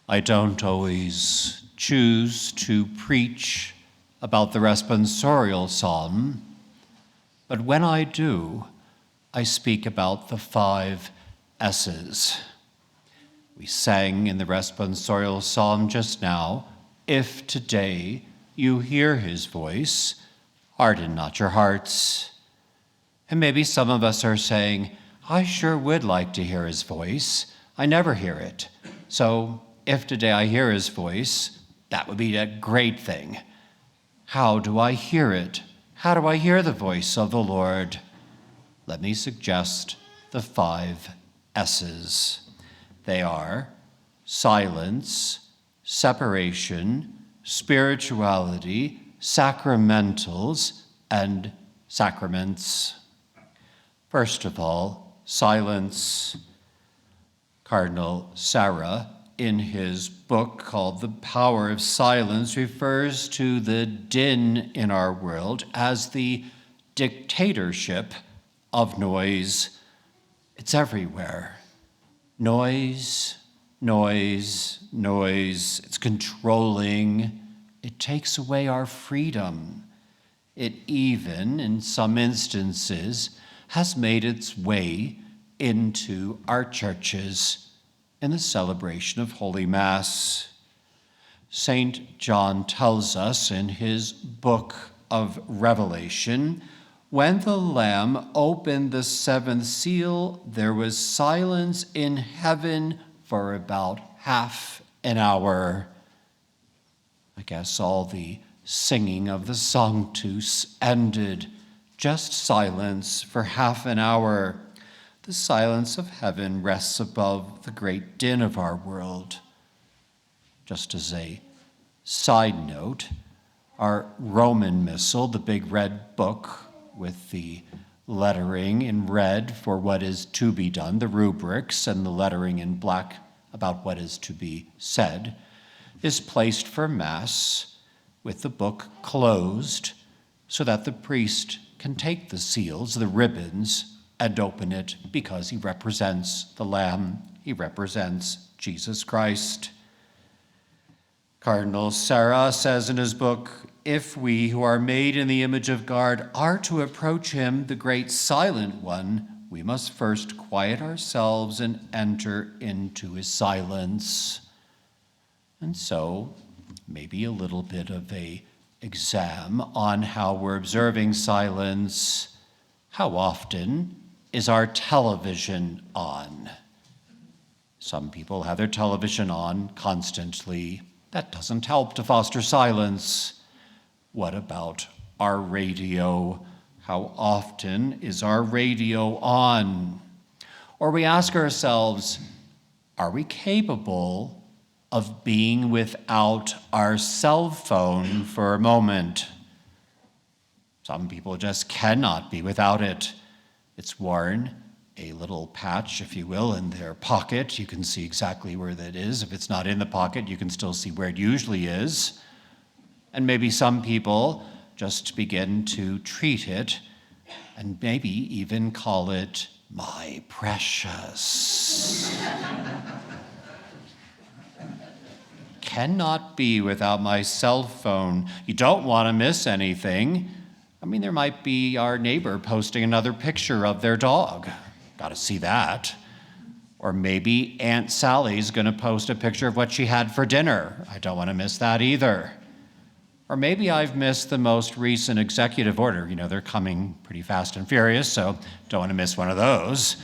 I don't always choose to preach about the responsorial psalm, but when I do, I speak about the 5 S's. We sang in the responsorial psalm just now, "If today you hear his voice, harden not your hearts." And maybe some of us are saying, I sure would like to hear his voice. I never hear it. So if today I hear his voice, that would be a great thing. How do I hear it? How do I hear the voice of the Lord? Let me suggest the 5 S's. They are silence, separation, spirituality, sacramentals, and sacraments. First of all, silence. Cardinal Sarah, in his book called The Power of Silence, refers to the din in our world as the dictatorship of noise. It's everywhere. Noise, noise, noise. It's controlling. It takes away our freedom. It even, in some instances, has made its way into our churches in the celebration of Holy Mass. St. John tells us in his book of Revelation, when the Lamb opened the 7th seal, there was silence in heaven for about half an hour. I guess all the singing of the Sanctus ended. Just silence for half an hour. The silence of heaven rests above the great din of our world. Just as a side note, our Roman Missal, the big red book with the lettering in red for what is to be done, the rubrics, and the lettering in black about what is to be said, is placed for Mass with the book closed so that the priest can take the seals, the ribbons, and open it because he represents the Lamb. He represents Jesus Christ. Cardinal Sarah says in his book, if we who are made in the image of God are to approach him, the great silent one, we must first quiet ourselves and enter into his silence. And so, maybe a little bit of a exam on how we're observing silence. How often is our television on? Some people have their television on constantly. That doesn't help to foster silence. What about our radio? How often is our radio on? Or we ask ourselves, are we capable of being without our cell phone for a moment? Some people just cannot be without it. It's worn a little patch, if you will, in their pocket. You can see exactly where that is. If it's not in the pocket, you can still see where it usually is. And maybe some people just begin to treat it and maybe even call it my precious. Cannot be without my cell phone. You don't want to miss anything. I mean, there might be our neighbor posting another picture of their dog. Got to see that. Or maybe Aunt Sally's going to post a picture of what she had for dinner. I don't want to miss that either. Or maybe I've missed the most recent executive order. You know, they're coming pretty fast and furious, so don't want to miss one of those.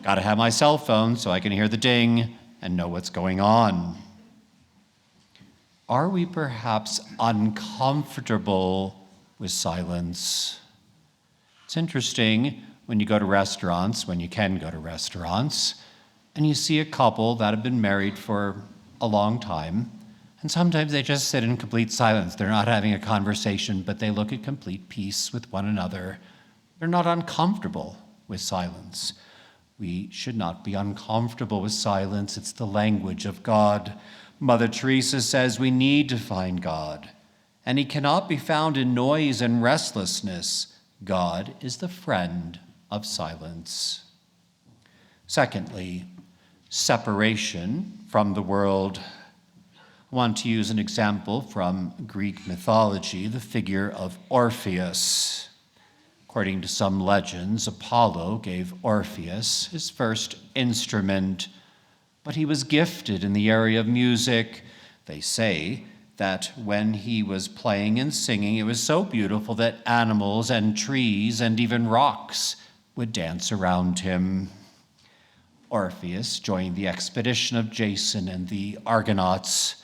Got to have my cell phone so I can hear the ding and know what's going on. Are we perhaps uncomfortable with silence? It's interesting when you go to restaurants, when you can go to restaurants, and you see a couple that have been married for a long time, and sometimes they just sit in complete silence. They're not having a conversation, but they look at complete peace with one another. They're not uncomfortable with silence. We should not be uncomfortable with silence. It's the language of God. Mother Teresa says we need to find God, and he cannot be found in noise and restlessness. God is the friend of silence. Secondly, separation from the world. I want to use an example from Greek mythology, the figure of Orpheus. According to some legends, Apollo gave Orpheus his first instrument, but he was gifted in the area of music. They say that when he was playing and singing, it was so beautiful that animals and trees and even rocks would dance around him. Orpheus joined the expedition of Jason and the Argonauts,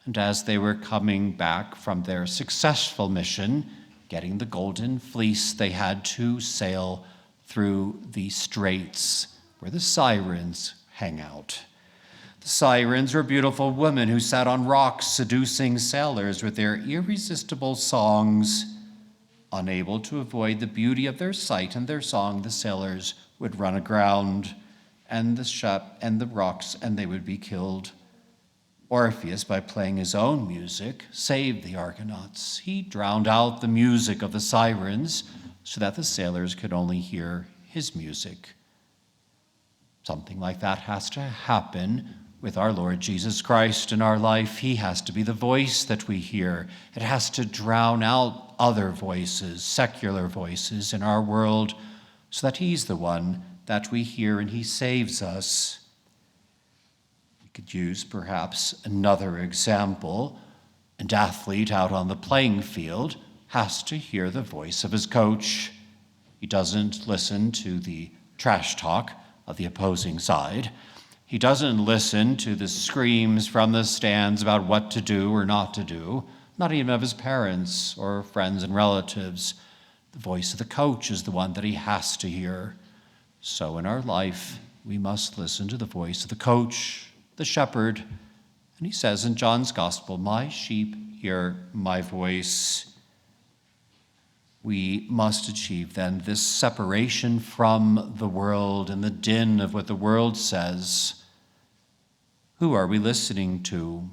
and as they were coming back from their successful mission, getting the golden fleece, they had to sail through the straits where the sirens hang out. The sirens were beautiful women who sat on rocks seducing sailors with their irresistible songs. Unable to avoid the beauty of their sight and their song, the sailors would run aground and the rocks, and they would be killed. Orpheus, by playing his own music, saved the Argonauts. He drowned out the music of the sirens so that the sailors could only hear his music. Something like that has to happen with our Lord Jesus Christ in our life. He has to be the voice that we hear. It has to drown out other voices, secular voices in our world, so that he's the one that we hear and he saves us. Could use perhaps another example. An athlete out on the playing field has to hear the voice of his coach. He doesn't listen to the trash talk of the opposing side. He doesn't listen to the screams from the stands about what to do or not to do, not even of his parents or friends and relatives. The voice of the coach is the one that he has to hear. So in our life, we must listen to the voice of the coach, the shepherd. And he says in John's gospel, "My sheep hear my voice." We must achieve then this separation from the world and the din of what the world says. Who are we listening to?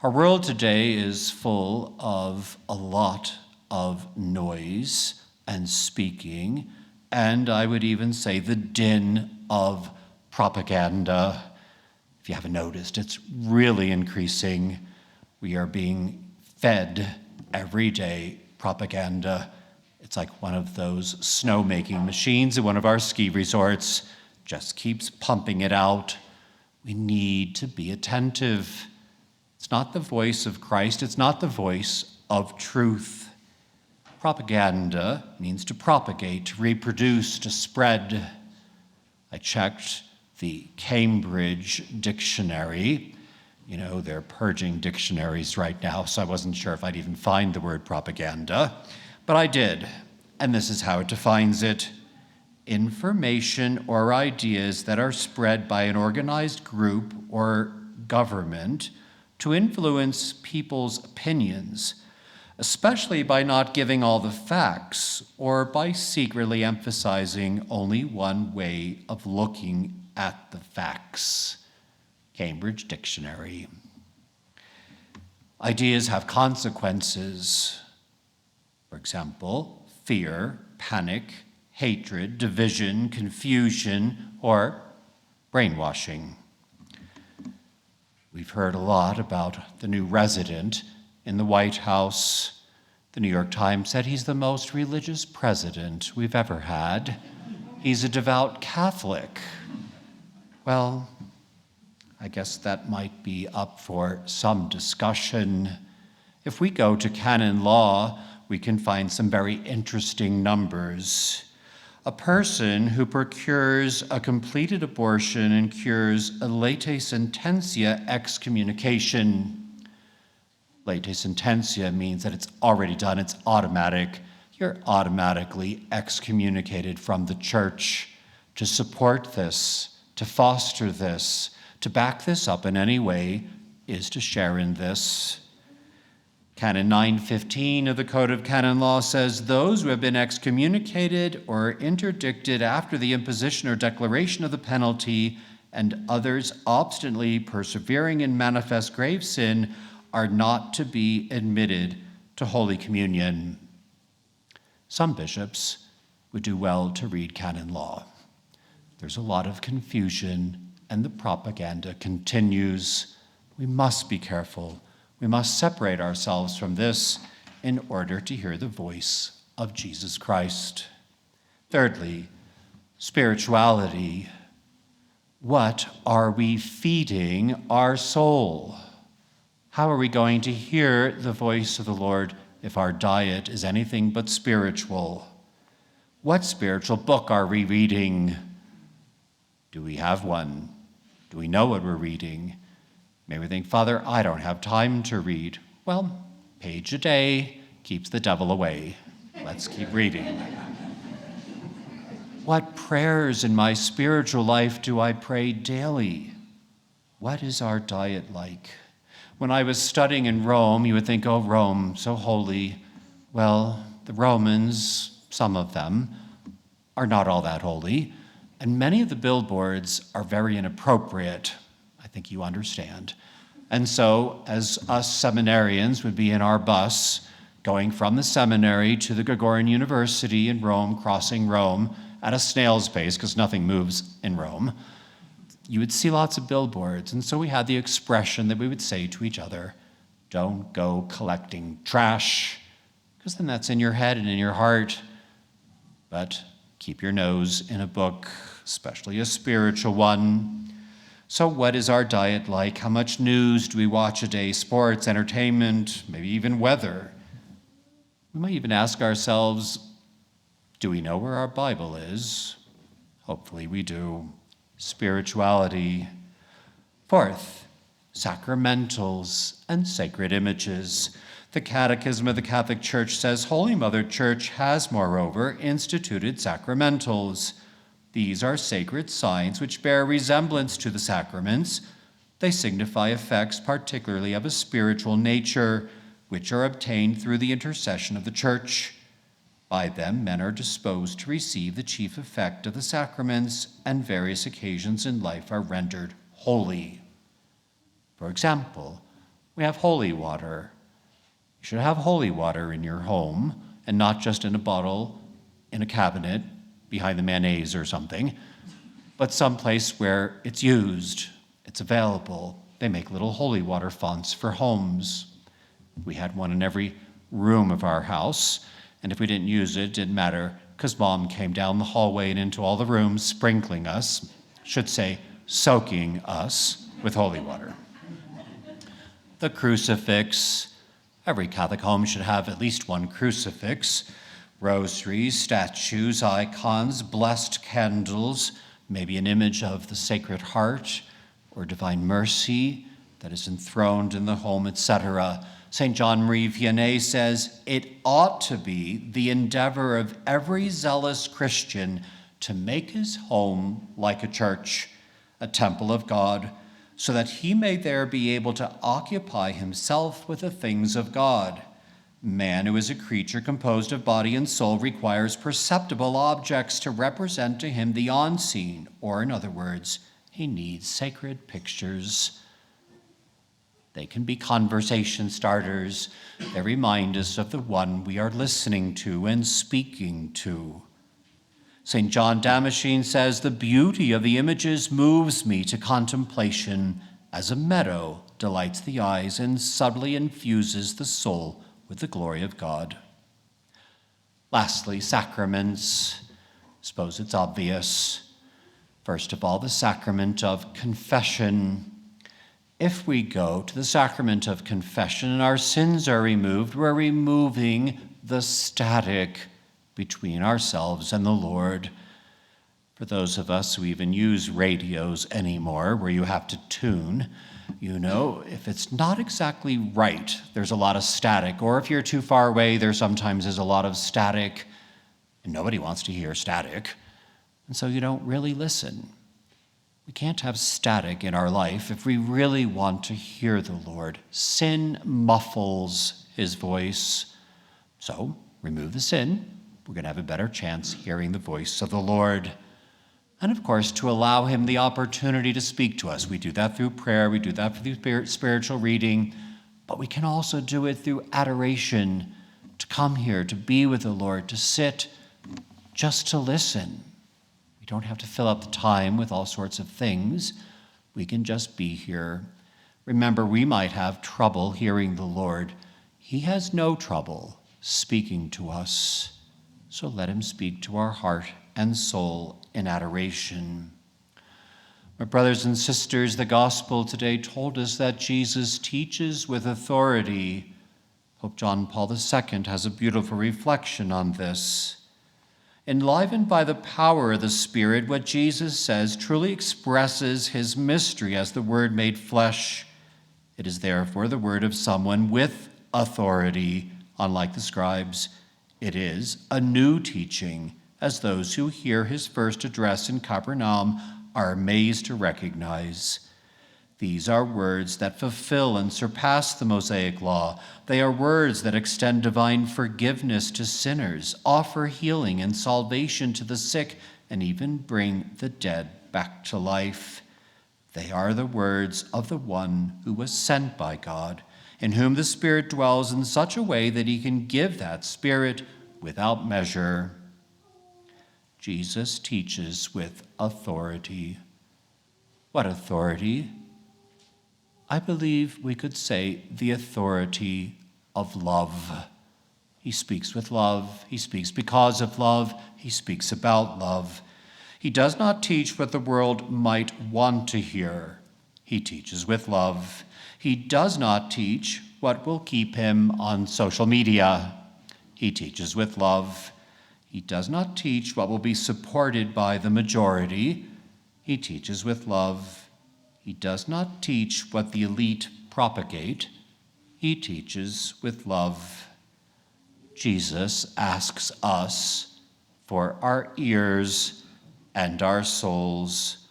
Our world today is full of a lot of noise and speaking, and I would even say the din of propaganda. If you haven't noticed, it's really increasing. We are being fed every day propaganda. It's like one of those snowmaking machines at one of our ski resorts, just keeps pumping it out. We need to be attentive. It's not the voice of Christ, it's not the voice of truth. Propaganda means to propagate, to reproduce, to spread. I checked the Cambridge Dictionary. You know, they're purging dictionaries right now, so I wasn't sure if I'd even find the word propaganda. But I did, and this is how it defines it: information or ideas that are spread by an organized group or government to influence people's opinions, especially by not giving all the facts or by secretly emphasizing only one way of looking at the facts. Cambridge Dictionary. Ideas have consequences. For example, fear, panic, hatred, division, confusion, or brainwashing. We've heard a lot about the new resident in the White House. The New York Times said he's the most religious president we've ever had. He's a devout Catholic. Well, I guess that might be up for some discussion. If we go to canon law, we can find some very interesting numbers. A person who procures a completed abortion incurs a latae sententia excommunication. Latae sententia means that it's already done, it's automatic. You're automatically excommunicated from the church. To support this, to foster this, to back this up in any way is to share in this. Canon 915 of the Code of Canon Law says, "Those who have been excommunicated or interdicted after the imposition or declaration of the penalty, and others obstinately persevering in manifest grave sin, are not to be admitted to Holy Communion." Some bishops would do well to read canon law. There's a lot of confusion, and the propaganda continues. We must be careful. We must separate ourselves from this in order to hear the voice of Jesus Christ. Thirdly, spirituality. What are we feeding our soul? How are we going to hear the voice of the Lord if our diet is anything but spiritual? What spiritual book are we reading? Do we have one? Do we know what we're reading? Maybe we think, Father, I don't have time to read. Well, page a day keeps the devil away. Let's keep reading. What prayers in my spiritual life do I pray daily? What is our diet like? When I was studying in Rome, you would think, oh, Rome, so holy. Well, the Romans, some of them, are not all that holy, and many of the billboards are very inappropriate. I think you understand. And so, as us seminarians would be in our bus, going from the seminary to the Gregorian University in Rome, crossing Rome at a snail's pace, because nothing moves in Rome, you would see lots of billboards. And so we had the expression that we would say to each other, don't go collecting trash, because then that's in your head and in your heart. But keep your nose in a book, especially a spiritual one. So what is our diet like? How much news do we watch a day? Sports, entertainment, maybe even weather. We might even ask ourselves, do we know where our Bible is? Hopefully we do. Spirituality. Fourth, sacramentals and sacred images. The Catechism of the Catholic Church says, Holy Mother Church has, moreover, instituted sacramentals. These are sacred signs which bear resemblance to the sacraments. They signify effects particularly of a spiritual nature, which are obtained through the intercession of the Church. By them, men are disposed to receive the chief effect of the sacraments, and various occasions in life are rendered holy. For example, we have holy water. You should have holy water in your home, and not just in a bottle, in a cabinet, behind the mayonnaise or something, but someplace where it's used, it's available. They make little holy water fonts for homes. We had one in every room of our house, and if we didn't use it, it didn't matter, because Mom came down the hallway and into all the rooms, sprinkling us, should say, soaking us with holy water. The crucifix. Every Catholic home should have at least one crucifix. Rosaries, statues, icons, blessed candles, maybe an image of the Sacred Heart or Divine Mercy that is enthroned in the home, etc. St. John Marie Vianney says, it ought to be the endeavor of every zealous Christian to make his home like a church, a temple of God, so that he may there be able to occupy himself with the things of God. Man, who is a creature composed of body and soul, requires perceptible objects to represent to him the unseen, or in other words, he needs sacred pictures. They can be conversation starters. They remind us of the one we are listening to and speaking to. St. John Damascene says, the beauty of the images moves me to contemplation as a meadow delights the eyes and subtly infuses the soul with the glory of God. Lastly, sacraments. I suppose it's obvious. First of all, the sacrament of confession. If we go to the sacrament of confession and our sins are removed, we're removing the static between ourselves and the Lord. For those of us who even use radios anymore, where you have to tune, you know, if it's not exactly right, there's a lot of static. Or if you're too far away, there sometimes is a lot of static, and nobody wants to hear static. And so you don't really listen. We can't have static in our life if we really want to hear the Lord. Sin muffles his voice. So remove the sin. We're going to have a better chance hearing the voice of the Lord. And of course, to allow him the opportunity to speak to us. We do that through prayer. We do that through spiritual reading. But we can also do it through adoration, to come here, to be with the Lord, to sit, just to listen. We don't have to fill up the time with all sorts of things. We can just be here. Remember, we might have trouble hearing the Lord. He has no trouble speaking to us. So let him speak to our heart and soul in adoration. My brothers and sisters, the gospel today told us that Jesus teaches with authority. Pope John Paul II has a beautiful reflection on this. Enlivened by the power of the Spirit, what Jesus says truly expresses his mystery as the Word made flesh. It is therefore the word of someone with authority, unlike the scribes. It is a new teaching, as those who hear his first address in Capernaum are amazed to recognize. These are words that fulfill and surpass the Mosaic law. They are words that extend divine forgiveness to sinners, offer healing and salvation to the sick, and even bring the dead back to life. They are the words of the one who was sent by God, in whom the Spirit dwells in such a way that he can give that Spirit without measure. Jesus teaches with authority. What authority? I believe we could say the authority of love. He speaks with love. He speaks because of love. He speaks about love. He does not teach what the world might want to hear. He teaches with love. He does not teach what will keep him on social media. He teaches with love. He does not teach what will be supported by the majority. He teaches with love. He does not teach what the elite propagate. He teaches with love. Jesus asks us for our ears and our souls.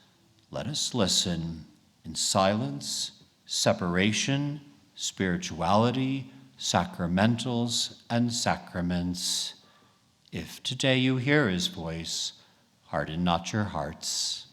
Let us listen in silence, separation, spirituality, sacramentals, and sacraments. If today you hear his voice, harden not your hearts.